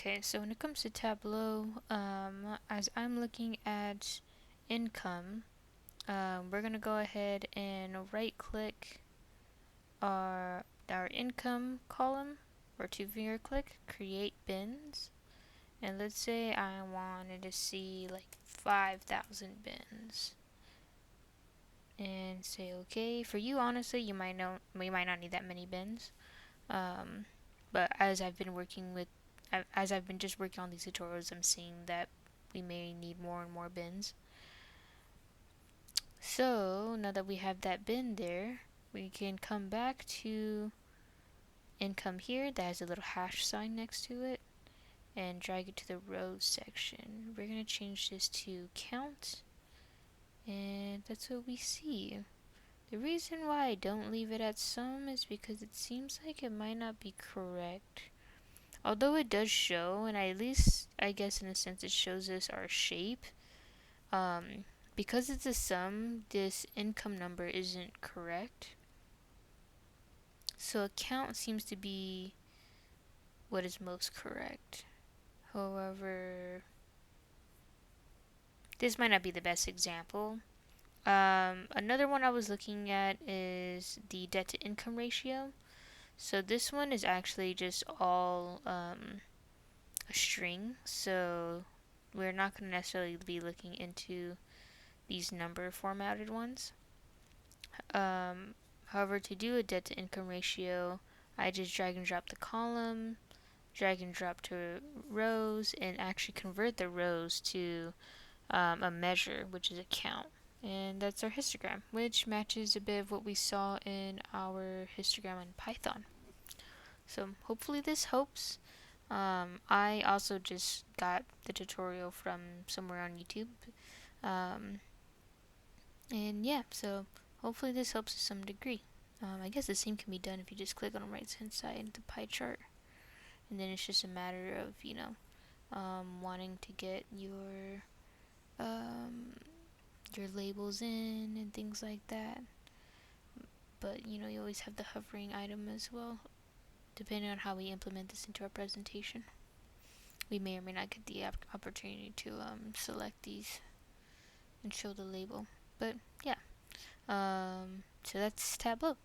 Okay, so when it comes to Tableau, as I'm looking at income, we're gonna go ahead and right click our income column, or two-finger click, create bins, and let's say I wanted to see like 5,000 bins, and say okay. For you, honestly, you might not need that many bins, um, but as I've been just working on these tutorials, I'm seeing that we may need more and more bins. So now that we have that bin there, we can come back to income here that has a little hash sign next to it and drag it to the rows section. We're going to change this to count, and that's what we see. The reason why I don't leave it at sum is because it seems like it might not be correct. Although it does show, and at least I guess in a sense it shows us our shape, um, because it's a sum, this income number isn't correct. So a count seems to be what is most correct. However, this might not be the best example. Another one I was looking at is the debt to income ratio. So this one is actually just all a string. So we're not going to necessarily be looking into these number formatted ones. However, to do a debt to income ratio, I just drag and drop the column, drag and drop to rows, and actually convert the rows to a measure, which is a count. And that's our histogram, which matches a bit of what we saw in our histogram in Python. So hopefully this helps. I also just got the tutorial from somewhere on YouTube. Um, and yeah, so hopefully this helps to some degree. I guess the same can be done if you just click on the right hand side of the pie chart. And then it's just a matter of, wanting to get um, your labels in and things like that. But, you always have the hovering item as well, depending on how we implement this into our presentation. We may or may not get the opportunity to select these and show the label. But, yeah. So that's Tableau.